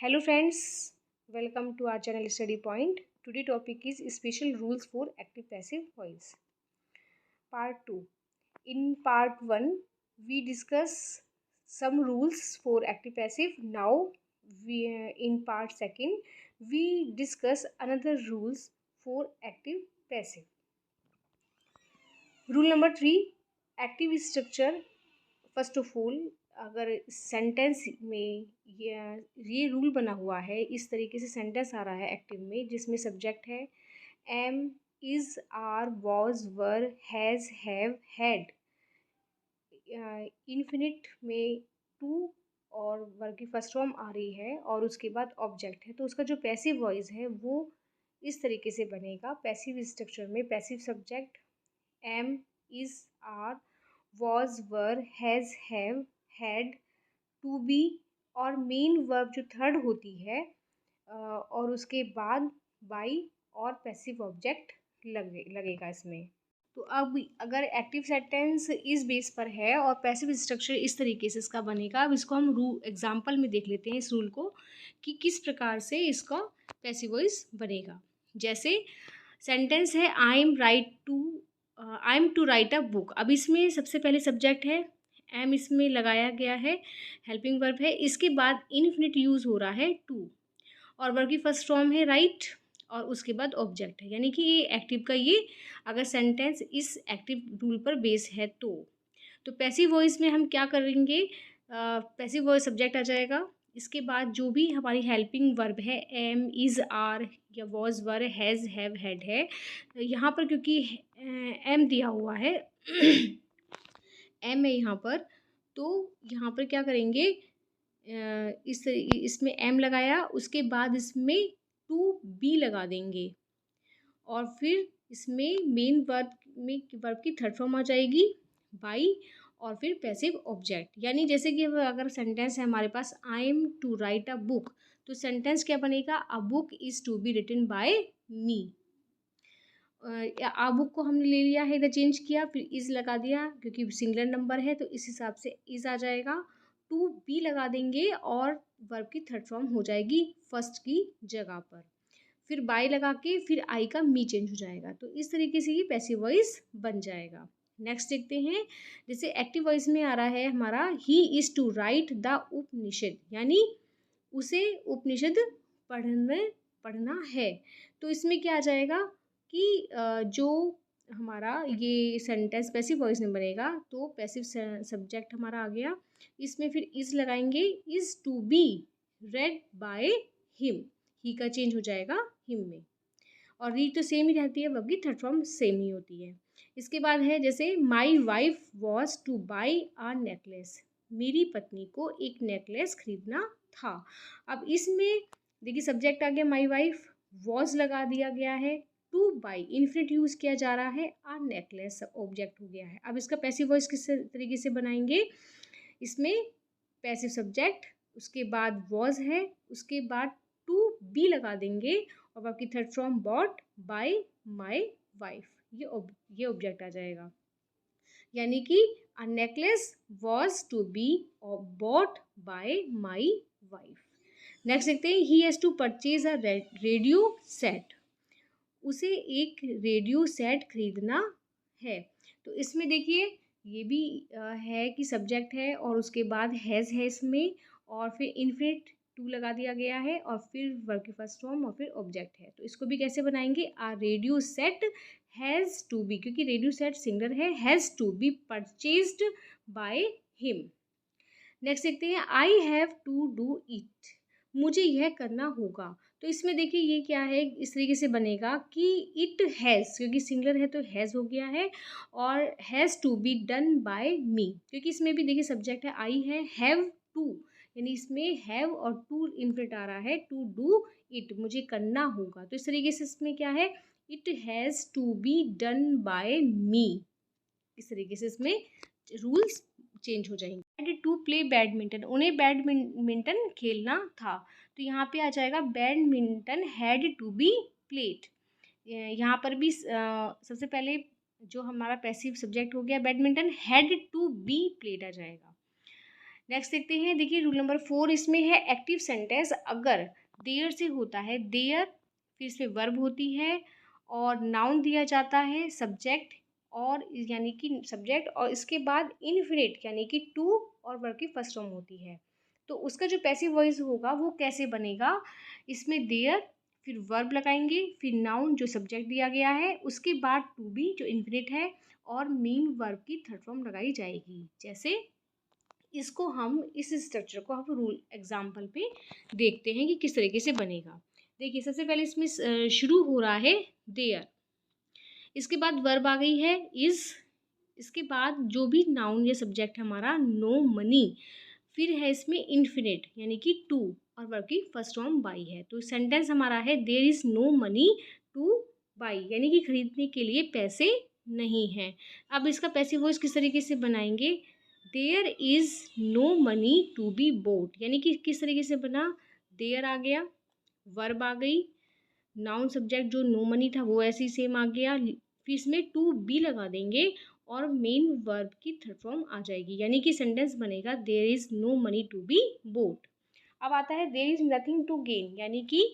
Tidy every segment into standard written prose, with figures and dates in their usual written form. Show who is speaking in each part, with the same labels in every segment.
Speaker 1: Hello friends, welcome to our channel Study Point. Today topic is special rules for active passive voice. Part 2. In part 1 we discuss some rules for active passive. Now we in part 2 we discuss another rules for active passive. Rule number 3, active structure. First of all अगर sentence में ये rule बना हुआ है, इस तरीके से sentence आ रहा है एक्टिव में जिसमें सब्जेक्ट है am, is, are, was, were, has, have, had, infinite में टू और वर्ब की फर्स्ट फॉर्म आ रही है और उसके बाद ऑब्जेक्ट है, तो उसका जो पैसिव वॉइस है वो इस तरीके से बनेगा। पैसिव स्ट्रक्चर में passive subject am, is, are, was, were, has, have, had, to be और मेन वर्ब जो थर्ड होती है और उसके बाद बाई और पैसिव ऑब्जेक्ट लगेगा इसमें। तो अब अगर एक्टिव सेंटेंस इस बेस पर है और पैसिव स्ट्रक्चर इस तरीके से इसका बनेगा, अब इसको हम एग्जाम्पल में देख लेते हैं इस रूल को कि किस प्रकार से इसका पैसिव वॉइस बनेगा। जैसे सेंटेंस है I am to write a book. अब इसमें सबसे पहले सब्जेक्ट है एम, इसमें लगाया गया है, हेल्पिंग वर्ब है, इसके बाद इनफिनिट यूज़ हो रहा है टू और वर्ब की फर्स्ट फॉर्म है राइट और उसके बाद ऑब्जेक्ट है, यानी कि ये एक्टिव का ये अगर सेंटेंस इस एक्टिव रूल पर बेस है तो पैसिव वॉइस में हम क्या करेंगे, पैसिव वॉइस सब्जेक्ट आ जाएगा, इसके बाद जो भी हमारी हेल्पिंग वर्ब है एम, इज़, आर या was, were, has, have, had है, यहाँ पर क्योंकि एम दिया हुआ है एम है यहाँ पर, तो यहाँ पर क्या करेंगे, इसमें एम लगाया, उसके बाद इसमें टू बी लगा देंगे और फिर इसमें मेन वर्ब की थर्ड फॉर्म आ जाएगी बाई और फिर पैसिव ऑब्जेक्ट। यानी जैसे कि अगर सेंटेंस है हमारे पास I am to write a book, तो सेंटेंस क्या बनेगा, a book is to be written by me. A book को हमने ले लिया है, इधर चेंज किया, फिर इज़ लगा दिया क्योंकि सिंगुलर नंबर है तो इस हिसाब से इज़ आ जाएगा, टू बी लगा देंगे और वर्ब की थर्ड फॉर्म हो जाएगी फर्स्ट की जगह पर, फिर बाय लगा के फिर आई का मी चेंज हो जाएगा। तो इस तरीके से ये पैसिव वॉइस बन जाएगा। नेक्स्ट देखते हैं, जैसे एक्टिव वॉइस में आ रहा है हमारा he is to write the Upanishad, यानी उसे उपनिषद पढ़ना है, तो इसमें क्या आ जाएगा कि जो हमारा ये सेंटेंस पैसिव वॉइस में बनेगा तो पैसिव सब्जेक्ट हमारा आ गया, इसमें फिर इज़ लगाएंगे, is to be read by him, he का चेंज हो जाएगा हिम में और रीड तो सेम ही रहती है, वर्ब की थर्ड फॉर्म सेम ही होती है। इसके बाद है जैसे my wife was to buy a necklace, मेरी पत्नी को एक नेकलेस खरीदना था। अब इसमें देखिए सब्जेक्ट आ गया माई वाइफ, वॉज लगा दिया गया है, टू बाई इन्फिनिट यूज़ किया जा रहा है, आ नेकलेस ऑब्जेक्ट हो गया है। अब इसका पैसिव वॉइस किस तरीके से बनाएंगे, इसमें पैसिव सब्जेक्ट, उसके बाद वॉज है, उसके बाद टू बी लगा देंगे और बाकी third from bought by my wife, ये ऑब्जेक्ट आ जाएगा, यानी कि a necklace was to be bought by my wife. Next देखते हैं, he has to purchase a radio set, उसे एक रेडियो सेट खरीदना है। तो इसमें देखिए ये भी है कि सब्जेक्ट है और उसके बाद हैज़ है इसमें और फिर इन्फिनिट टू लगा दिया गया है और फिर वर्ब की फर्स्ट फॉर्म और फिर ऑब्जेक्ट है। तो इसको भी कैसे बनाएंगे, a radio set has to be, क्योंकि रेडियो सेट सिंगलर है, has to be purchased by him. Next देखते हैं, I have to do it, मुझे यह करना होगा। तो इसमें देखिए ये क्या है, इस तरीके से बनेगा कि इट हैज़, क्योंकि सिंगलर है तो हैज़ हो गया है और has to be done by me, क्योंकि इसमें भी देखिए सब्जेक्ट है आई है, हैव टू, यानी इसमें हैव और टू इन्फिनिट आ रहा है, टू डू इट, मुझे करना होगा। तो इस तरीके से इसमें क्या है, it has to be done by me, इस तरीके से इसमें रूल्स चेंज हो जाएंगे। टू प्ले बैडमिंटन, उन्हें बैडमिंटन खेलना था, तो यहाँ पे आ जाएगा badminton had to be played. यहाँ पर भी सबसे पहले जो हमारा पैसिव सब्जेक्ट हो गया badminton had to be played आ जाएगा। नेक्स्ट देखते हैं, देखिए रूल नंबर 4 इसमें है एक्टिव सेंटेंस अगर देयर से होता है देयर, फिर इसमें वर्ब होती है और नाउन दिया जाता है सब्जेक्ट और यानी कि सब्जेक्ट और इसके बाद इनफिनिट यानी कि टू और वर्ब की फर्स्ट फॉर्म होती है, तो उसका जो पैसिव वॉइस होगा वो कैसे बनेगा, इसमें देयर फिर वर्ब लगाएंगे फिर नाउन जो सब्जेक्ट दिया गया है उसके बाद टू बी जो इनफिनिट है और मेन वर्ब की थर्ड फॉर्म लगाई जाएगी। जैसे इसको हम इस स्ट्रक्चर को हम रूल एग्जाम्पल पे देखते हैं कि किस तरीके से बनेगा। देखिए सबसे पहले इसमें शुरू हो रहा है देयर, इसके बाद वर्ब आ गई है इज, इसके बाद जो भी नाउन या सब्जेक्ट हमारा नो मनी, फिर है इसमें इन्फिनिट यानी कि टू और वर्ब की फर्स्ट फॉर्म बाई है। तो सेंटेंस हमारा है there is no money to buy यानी कि खरीदने के लिए पैसे नहीं हैं। अब इसका पैसिव वॉइस किस तरीके से बनाएंगे, there is no money to be bought यानी कि किस तरीके से बना, देयर आ गया, वर्ब आ गई, नाउन सब्जेक्ट जो नो मनी था वो ऐसे ही सेम आ गया, फिर इसमें टू बी लगा देंगे और मेन वर्ब की थर्ड फॉर्म आ जाएगी यानी कि सेंटेंस बनेगा there is no money to be bought. अब आता है there is nothing to gain यानी कि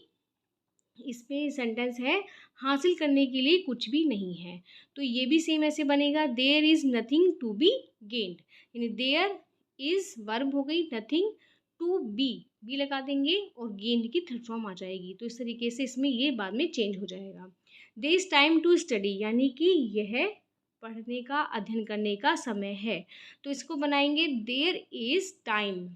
Speaker 1: इसमें सेंटेंस है हासिल करने के लिए कुछ भी नहीं है, तो ये भी सेम ऐसे बनेगा there is nothing to be gained यानी देयर इज वर्ब हो गई, नथिंग टू बी लगा देंगे और गेंद की थर्ड फॉर्म आ जाएगी। तो इस तरीके से इसमें ये बाद में चेंज हो जाएगा। There is time to study यानी कि यह पढ़ने का अध्ययन करने का समय है, तो इसको बनाएंगे there is time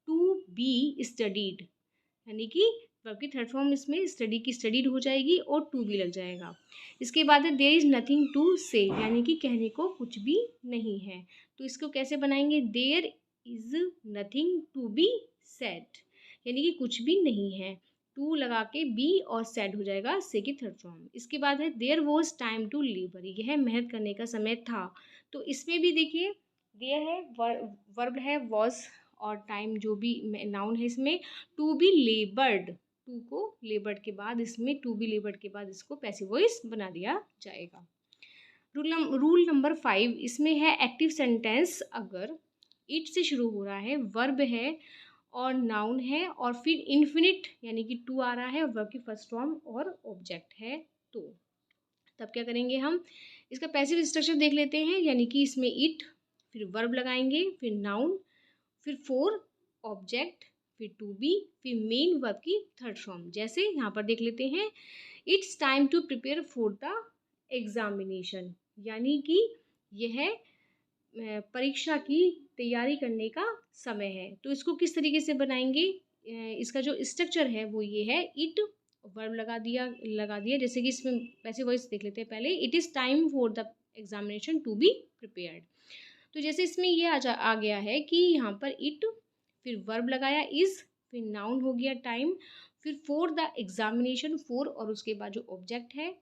Speaker 1: to be studied यानी कि वर्ब की थर्ड फॉर्म इसमें स्टडी की स्टडीड हो जाएगी और टू भी लग जाएगा। इसके बाद है देयर इज नथिंग टू से यानी कि कहने को कुछ भी नहीं है, तो इसको कैसे बनाएंगे, there is nothing to be said यानी कि कुछ भी नहीं है, टू लगा के बी और सेड हो जाएगा से की थर्ड फॉर्म। इसके बाद है there was time to labour, यह मेहनत करने का समय था, तो इसमें भी देखिए देयर है वर्ब है वॉज और टाइम जो भी नाउन है इसमें टू बी लेबर्ड, टू को लेबर्ड के बाद इसमें टू बी लेबर्ड के बाद इसको पैसिव वॉइस बना दिया जाएगा। रूल नंबर 5 इसमें है एक्टिव सेंटेंस अगर इट से शुरू हो रहा है, वर्ब है और नाउन है और फिर इन्फिनिट यानी कि टू आ रहा है और वर्ब की फर्स्ट फॉर्म और ऑब्जेक्ट है, तो तब क्या करेंगे हम, इसका पैसिव स्ट्रक्चर देख लेते हैं यानी कि इसमें इट फिर वर्ब लगाएंगे फिर नाउन फिर फोर ऑब्जेक्ट फिर टू बी फिर मेन वर्ब की थर्ड फॉर्म। जैसे यहाँ पर देख लेते हैं it's time to prepare for the examination यानी कि यह परीक्षा की तैयारी करने का समय है, तो इसको किस तरीके से बनाएंगे, इसका जो स्ट्रक्चर है वो ये है इट वर्ब लगा दिया जैसे कि इसमें वैसे वॉइस देख लेते हैं पहले, it is time for the examination to be prepared. तो जैसे इसमें ये आ गया है कि यहाँ पर इट फिर वर्ब लगाया इज फिर नाउन हो गया टाइम फिर फॉर द एग्जामिनेशन फोर और उसके बाद जो ऑब्जेक्ट है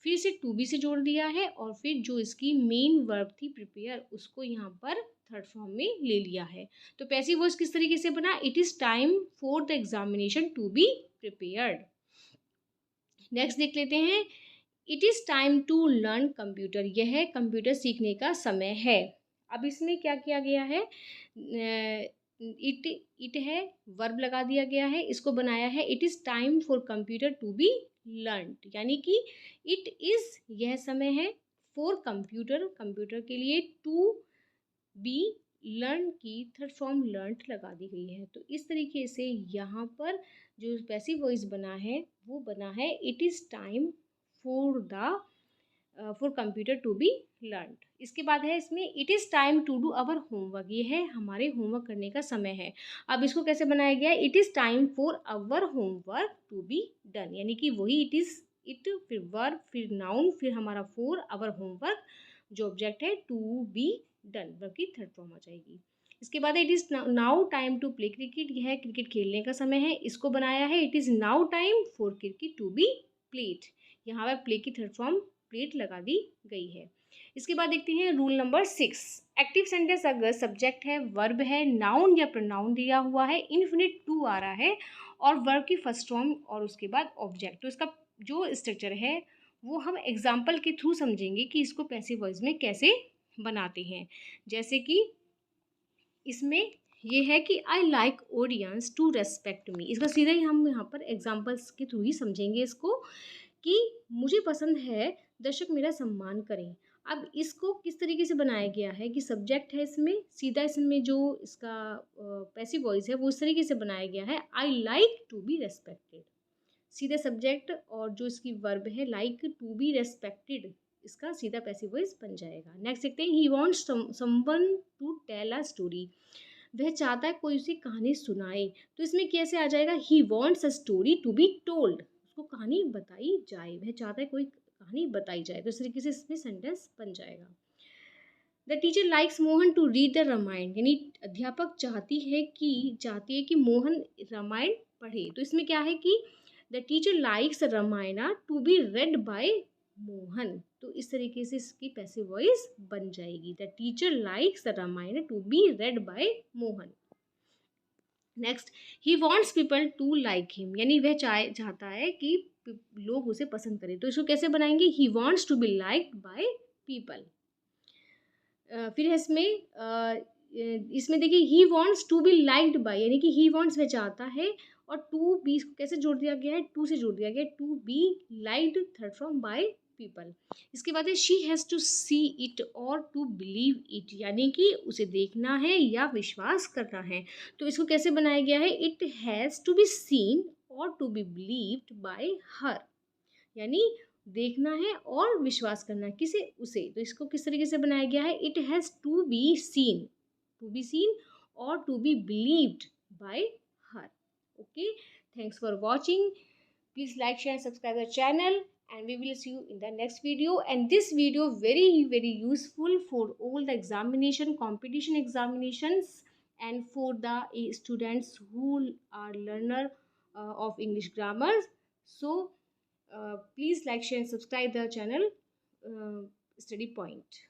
Speaker 1: फिर इसे टू बी से जोड़ दिया है और फिर जो इसकी मेन वर्ब थी प्रिपेयर उसको यहाँ पर थर्ड फॉर्म में ले लिया है। तो पैसिव वॉइस किस तरीके से बना, it is time for the examination to be prepared. Next देख लेते हैं it is time to learn computer, यह कंप्यूटर सीखने का समय है। अब इसमें क्या किया गया है, इट है वर्ब लगा दिया गया है, इसको बनाया है it is time for computer to be learned यानी कि इट इज़ यह समय है फॉर कंप्यूटर कंप्यूटर के लिए, टू बी लर्न की थर्ड फॉर्म लर्नड लगा दी गई है। तो इस तरीके से यहाँ पर जो पैसिव वॉइस बना है वो बना है it is time for the for computer to be learned. इसके बाद है इसमें it is time to do our homework, ये है हमारे होमवर्क करने का समय है। अब इसको कैसे बनाया गया है, it is time for our homework to be done यानी कि वही इट इज़ इट फिर वर्ब फिर नाउन फिर हमारा फॉर अवर होमवर्क जो ऑब्जेक्ट है टू बी डन वर्ब की थर्ड फॉर्म आ जाएगी। इसके बाद it is now time to play cricket, यह क्रिकेट खेलने का समय है, इसको बनाया है it is now time for cricket to be played, यहाँ पर प्ले की थर्ड फॉर्म प्लेट लगा दी गई है। इसके बाद देखते हैं रूल नंबर 6, एक्टिव सेंटेंस अगर सब्जेक्ट है वर्ब है नाउन या प्रोनाउन दिया हुआ है इन्फिनिट टू आ रहा है और वर्ब की फर्स्ट फॉर्म और उसके बाद ऑब्जेक्ट, तो इसका जो स्ट्रक्चर है वो हम एग्जाम्पल के थ्रू समझेंगे कि इसको पैसिव वॉइस में कैसे बनाते हैं। जैसे कि इसमें ये है कि I like audience to respect me. इसका सीधा ही हम यहाँ पर एग्जाम्पल्स के थ्रू ही समझेंगे इसको, कि मुझे पसंद है दर्शक मेरा सम्मान करें। अब इसको किस तरीके से बनाया गया है कि सब्जेक्ट है इसमें, सीधा इसमें जो इसका पैसिव वॉइस है वो इस तरीके से बनाया गया है, I like to be respected. सीधा सब्जेक्ट और जो इसकी वर्ब है लाइक टू बी रेस्पेक्टेड, इसका सीधा पैसिव वॉइस बन जाएगा। नेक्स्ट देखते हैं, he wants someone to tell a story. वह चाहता है कोई उसे कहानी सुनाए। तो इसमें कैसे आ जाएगा, he wants a story to be told, उसको कहानी बताई जाए, वह चाहता है कोई कहानी बताई जाए। तो इस तरीके से इसमें सेंटेंस बन जाएगा। The teacher likes Mohan to read the Ramayana, यानी अध्यापक चाहती है कि मोहन रामायण पढ़े। तो इसमें क्या है कि the teacher likes Ramayana to be read by Mohan. तो इस तरीके से इसकी पैसिव वॉइस बन जाएगी, the teacher likes Ramayana to be read by Mohan. Next, he wants people to like him, यानी वह चाहता है कि लोग उसे पसंद करें। तो इसको कैसे बनाएंगे, he wants to be liked by people. फिर है इसमें देखिए, he wants to be liked by, यानी कि ही वॉन्ट्स वह चाहता है, और टू बी कैसे जोड़ दिया गया है, टू से जोड़ दिया गया है, to be liked third from by people. इसके बाद है she has to see it और टू बिलीव इट, यानी कि उसे देखना है या विश्वास करना है। तो इसको कैसे बनाया गया है, it has to be seen और to be believed by her, यानी देखना है और विश्वास करना है, किसे, उसे। तो इसको किस तरीके से बनाया गया है, it has to be seen और to be believed by her. Okay, thanks for watching. Please like, share and subscribe the channel, and we will see you in the next video. And this video very useful for all the examination, competition examinations, and for the students who are learner of English grammar. So please like, share and subscribe the channel, Study Point.